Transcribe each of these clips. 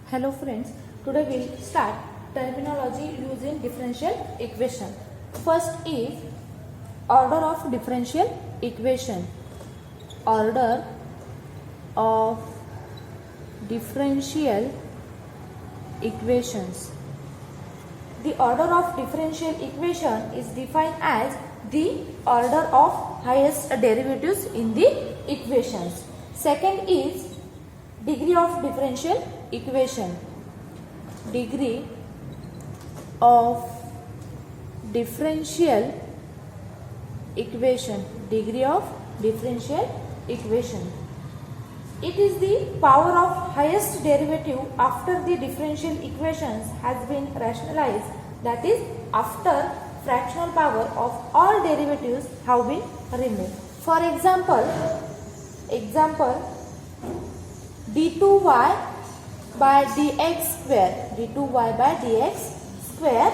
Hello friends, today we'll start terminology using differential equation. First is order of differential equation. Order of differential equations. The order of differential equation is defined as the order of highest derivatives in the equations. Second is degree of differential equation. Degree of differential equation. Degree of differential equation. It is the power of highest derivative after the differential equations has been rationalized, that is after fractional power of all derivatives have been removed. For example d2y by dx square, d2y by dx square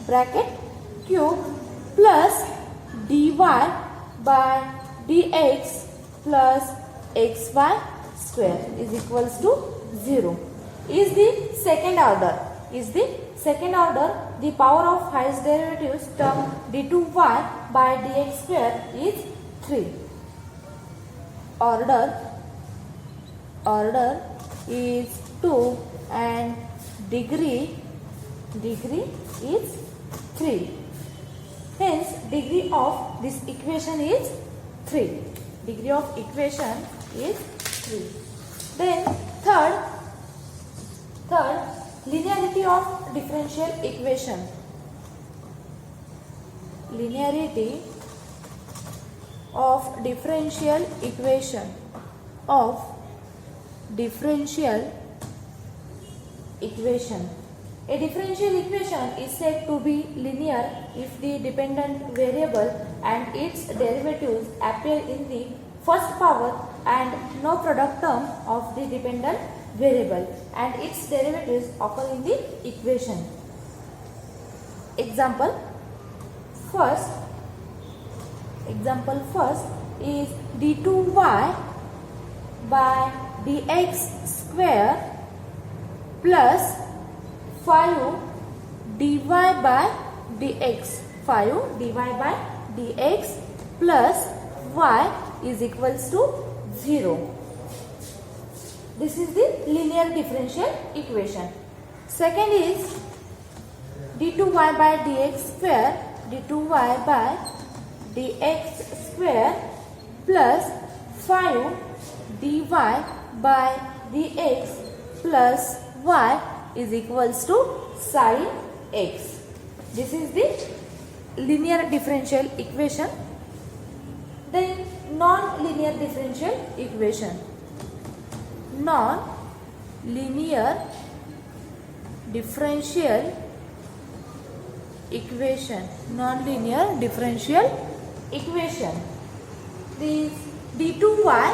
bracket cube plus dy by dx plus xy square is equals to 0 is the second order. The power of highest derivatives term d2y by dx square is 3. Order is 2 and degree is 3. Hence degree of this equation is 3. Degree of equation is 3. Then third linearity of differential equation. Linearity of differential equation A differential equation is said to be linear if the dependent variable and its derivatives appear in the first power and no product term of the dependent variable and its derivatives occur in the equation. Example first is d2y by dx square plus 5 dy by dx plus y is equals to 0. This is the linear differential equation. Second is d2y by dx square plus 5 dy by dx plus y is equals to sin x. This is the linear differential equation. Then non-linear differential equation. Non-linear differential equation. Non-linear differential equation. This d2y,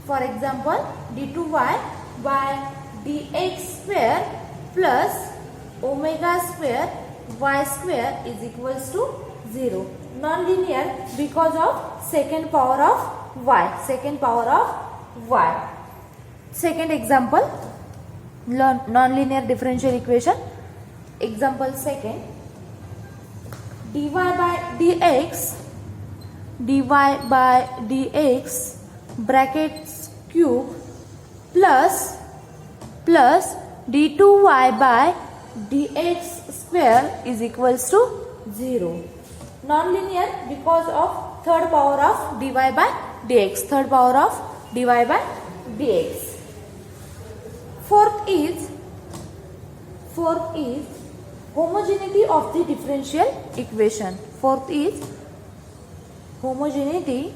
for example, d2y by dx square plus omega square y square is equals to 0. Non-linear because of second power of y. Second example, non-linear differential equation. Example second, dy by dx brackets cube plus d2y by dx square is equals to 0. Non-linear because of third power of dy by dx. Fourth is homogeneity of the differential equation. Fourth is homogeneity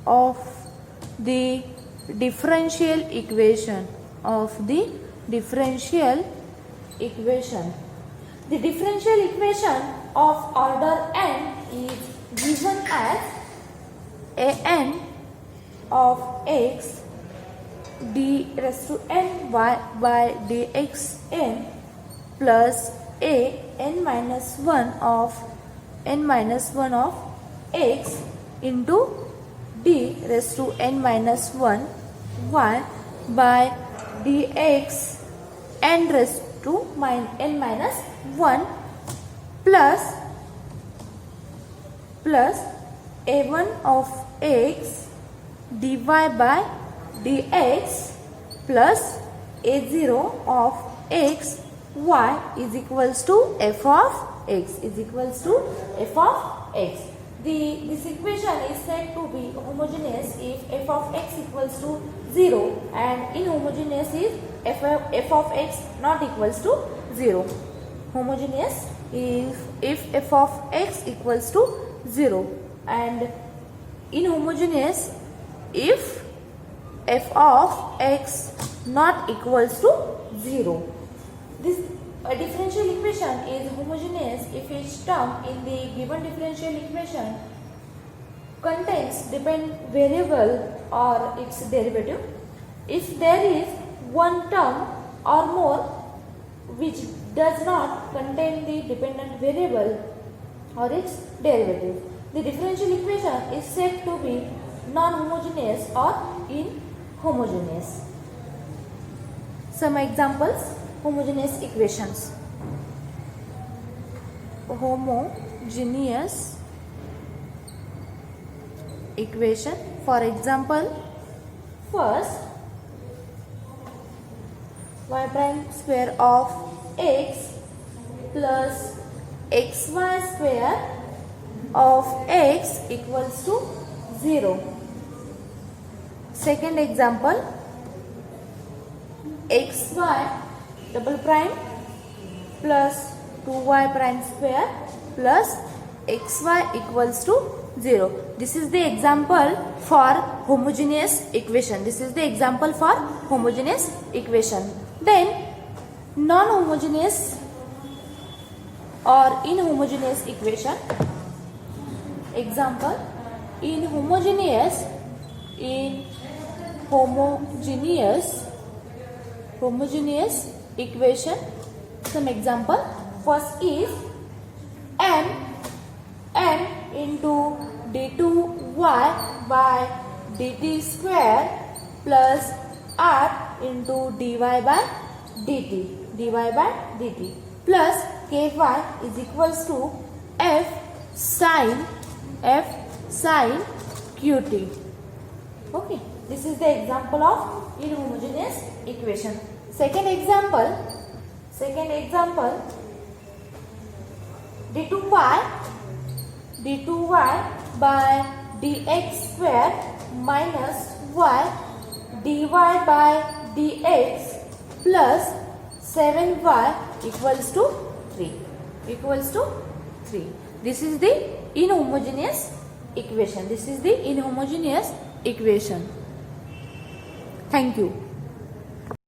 of the differential equation. The differential equation of order n is given as an of x d raised to n y by dx n plus a n minus 1 of x into d raised to n minus 1 y by dx n raised to n minus 1 plus a1 of x dy by dx plus a0 of x y is equals to f of x is equals to f of x. This equation is said to be homogeneous if f of x equals to 0 and inhomogeneous is f of x not equals to 0. Homogeneous if f of x equals to 0 and inhomogeneous if f of x not equals to 0. This differential equation is homogeneous if each term in the given differential equation contains dependent variable or its derivative. If there is one term or more which does not contain the dependent variable or its derivative, the differential equation is said to be non-homogeneous or inhomogeneous. Some examples: homogeneous equations. Homogeneous equation, for example, first y prime square of x plus xy square of x equals to 0. Second example, xy double prime plus 2y prime square plus xy equals to 0. This is the example for homogeneous equation. This is the example for homogeneous equation. Then non-homogeneous or inhomogeneous equation. Example, homogeneous equation. Some example. First is m into d2y by dt square plus r into dy by dt plus ky is equals to f sin qt. Okay, this is the example of inhomogeneous equation. Second example, d2y by dx square minus y dy by dx plus 7y equals to 3. This is the inhomogeneous equation. Thank you.